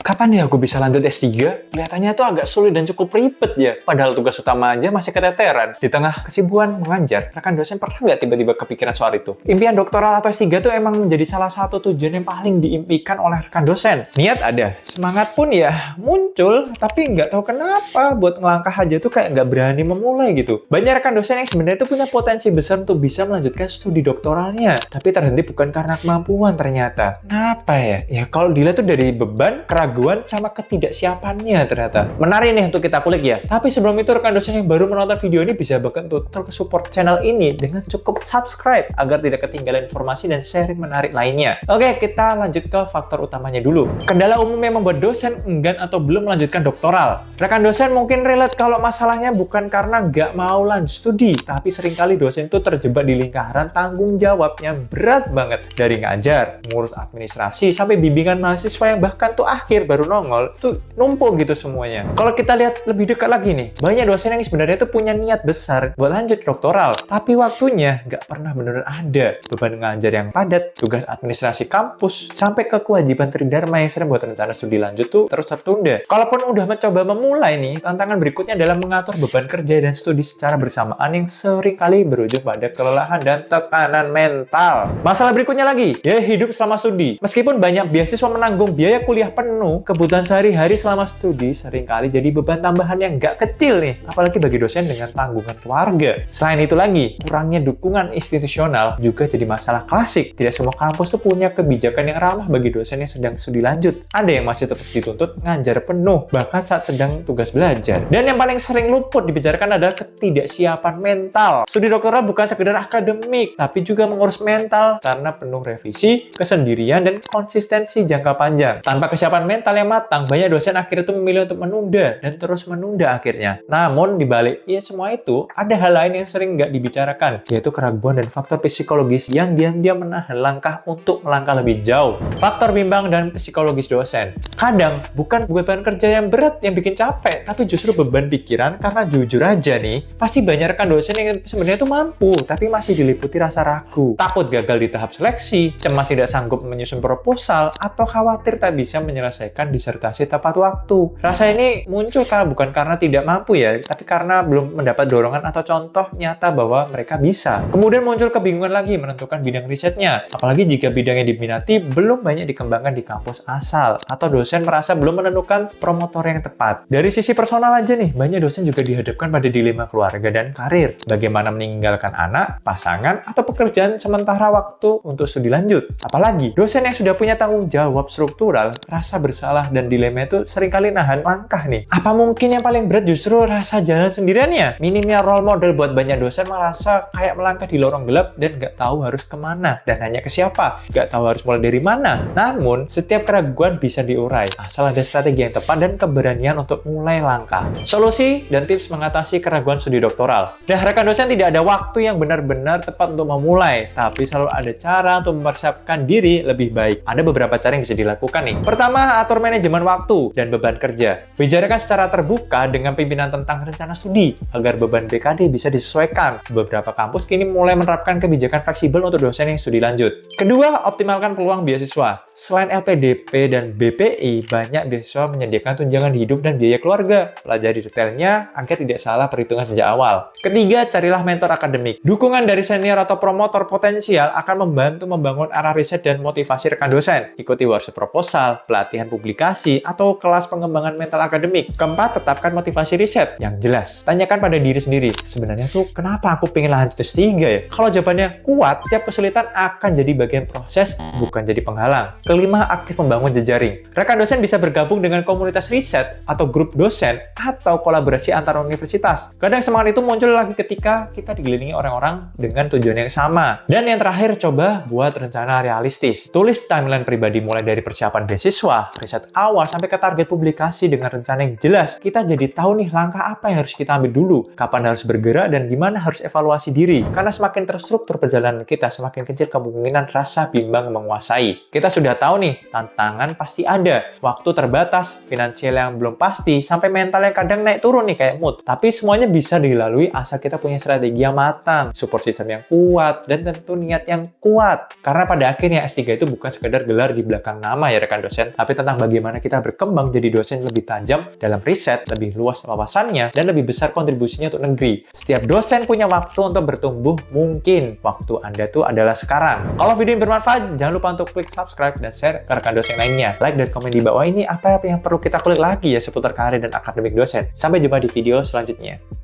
kapan ya aku bisa lanjut S3? Kelihatannya tuh agak sulit dan cukup ribet ya. Padahal tugas utama aja masih keteteran. Di tengah kesibukan mengajar, rekan dosen pernah nggak tiba-tiba kepikiran soal itu? Impian doktoral atau S3 tuh emang menjadi salah satu tujuan yang paling diimpikan oleh rekan dosen. Niat ada, semangat pun ya muncul, tapi nggak tahu kenapa buat ngelangkah aja tuh kayak nggak berani memulai gitu. Banyak rekan dosen yang sebenarnya tuh punya potensi besar untuk bisa melanjutkan studi doktoralnya, tapi terhenti bukan karena kemampuan ternyata. Kenapa ya? Ya kalau dilihat tuh dari beban, keraguan, sama ketidaksiapannya ternyata. Menarik nih untuk kita kulik ya. Tapi sebelum itu rekan dosen yang baru menonton video ini bisa banget untuk terus support channel ini dengan cukup subscribe agar tidak ketinggalan informasi dan sharing menarik lainnya. Oke, kita lanjut ke faktor utamanya dulu. Kendala umum yang membuat dosen enggan atau belum melanjutkan doktoral. Rekan dosen mungkin relate kalau masalahnya bukan karena nggak mau lanjut studi, tapi seringkali dosen itu terjebak di lingkaran tanggung jawabnya berat banget. Dari ngajar, ngurus administrasi, sampai bimbingan mahasiswa yang bahkan tuh akhir baru nongol, tuh numpuk gitu semuanya. Kalau kita lihat lebih dekat lagi nih, banyak dosen yang sebenarnya tuh punya niat besar buat lanjut doktoral, tapi waktunya nggak pernah bener ada. Beban ngajar yang padat, tugas administrasi kampus, sampai ke kewajiban tridharma yang sering buat rencana studi lanjut tuh terus tertunda. Kalaupun udah mencoba memulai nih, tantangan berikutnya adalah mengatur beban kerja dan studi secara bersamaan yang seringkali berujung pada kelelahan dan tekanan mental. Masalah berikutnya lagi, ya hidup selama studi. Meskipun banyak beasiswa menanggung biaya kuliah penuh, kebutuhan sehari-hari selama studi seringkali jadi beban tambahan yang nggak kecil nih, apalagi bagi dosen dengan tanggungan keluarga. Selain itu lagi, kurangnya dukungan institusional juga jadi masalah klasik. Tidak semua kampus tuh punya kebijakan yang ramah bagi dosen yang sedang studi lanjut. Ada yang masih tetap dituntut ngajar penuh, bahkan saat sedang tugas belajar. Dan yang paling sering luput dibicarakan adalah ketidaksiapan mental. Studi doktoral bukan sekedar akademik, tapi juga mengurus mental karena penuh revisi, kesendirian, dan konsistensi jangka panjang. Tanpa kesiapan mental yang matang, banyak dosen akhirnya tuh memilih untuk menunda dan terus menunda akhirnya. Namun dibalik semua itu, ada hal lain yang sering nggak dibicarakan, yaitu keraguan dan faktor psikologis yang diam-diam menahan langkah untuk melangkah lebih jauh. Faktor bimbang dan psikologis dosen. Kadang bukan beban kerja yang berat yang bikin capek, tapi justru beban pikiran karena jujur aja nih, pasti banyak rekan dosen yang sebenarnya tuh mampu, tapi masih diliputi rasa ragu, takut gagal di tahap seleksi, cemas tidak sanggup menyusun proposal, atau khawatir tak bisa menyelesaikan disertasi tepat waktu. Rasa ini muncul bukan karena tidak mampu ya, tapi karena belum mendapat dorongan atau contoh nyata bahwa mereka bisa. Kemudian muncul kebingungan lagi menentukan bidang risetnya, apalagi jika bidang yang diminati belum banyak dikembangkan di kampus asal, atau dosen merasa belum menemukan promotor yang tepat. Dari sisi personal aja nih, banyak dosen juga dihadapkan pada dilema keluarga dan karir. Bagaimana meninggalkan anak, pasangan, atau pekerjaan sementara waktu untuk studi lanjut. Apalagi dosen yang sudah punya tanggung jawab struktural, rasa bersalah dan dilema itu seringkali nahan langkah nih. Apa mungkin yang paling berat justru rasa jalan sendiriannya? Minimnya role model buat banyak dosen merasa kayak melangkah di lorong gelap dan nggak tahu harus kemana dan hanya ke siapa, nggak tahu harus mulai dari mana. Namun, setiap keraguan bisa diurai asal ada strategi yang tepat dan keberanian untuk mulai langkah. Solusi dan tips mengatasi keraguan studi doktoral. Nah, rekan dosen tidak ada waktu yang benar-benar tepat untuk memulai, tapi selalu ada cara untuk mempersiapkan diri lebih baik. Ada beberapa cara yang bisa dilakukan nih. Pertama, atur manajemen waktu dan beban kerja. Bicarakan secara terbuka dengan pimpinan tentang rencana studi agar beban BKD bisa disesuaikan. Beberapa kampus kini mulai menerapkan kebijakan fleksibel untuk dosen yang studi lanjut. Kedua, optimalkan peluang beasiswa. Selain LPDP dan BPI, banyak beasiswa menyediakan tunjangan hidup dan biaya keluarga. Pelajari detailnya agar tidak salah perhitungan sejak awal. Ketiga, carilah mentor akademik. Dukungan dari senior atau promotor potensial akan membantu membangun arah riset dan motivasi rekan dosen. Ikuti workshop proposal, pelatihan publikasi, atau kelas pengembangan mental akademik. Keempat, tetapkan motivasi riset yang jelas. Tanyakan pada diri sendiri, sebenarnya tuh kenapa aku pengen lanjut S3 ya? Kalau jawabannya kuat, setiap kesulitan akan jadi bagian proses, bukan jadi penghalang. Kelima, aktif membangun jejaring. Rekan dosen bisa bergabung dengan komunitas riset atau grup dosen atau kolaborasi antar universitas. Kadang semangat itu muncul lagi ketika kita dikelilingi orang-orang dengan tujuan yang sama. Dan yang terakhir, coba buat rencana realistis. Tulis timeline pribadi mulai dari persiapan beasiswa, riset awal, sampai ke target publikasi dengan rencana yang jelas. Kita jadi tahu nih langkah apa yang harus kita ambil dulu, kapan harus bergerak, dan gimana harus evaluasi diri. Karena semakin terstruktur perjalanan kita, semakin kecil kemungkinan rasa bimbang menguasai. Kita sudah tahu nih, tantangan pasti ada. Waktu terbatas, finansial yang belum pasti, sampai mental yang kadang naik turun nih kayak mood. Tapi semuanya bisa dilalui asal kita punya strategi yang matang, support system yang kuat, dan tentu niat yang kuat. Karena pada akhirnya S3 itu bukan sekedar gelar di belakang nama ya rekan dosen, tapi tentang tentang bagaimana kita berkembang jadi dosen lebih tajam dalam riset, lebih luas wawasannya, dan lebih besar kontribusinya untuk negeri. Setiap dosen punya waktu untuk bertumbuh, mungkin waktu Anda tuh adalah sekarang. Kalau video ini bermanfaat, jangan lupa untuk klik subscribe dan share ke rekan dosen lainnya. Like dan komen di bawah ini apa yang perlu kita kulik lagi ya seputar karir dan akademik dosen. Sampai jumpa di video selanjutnya.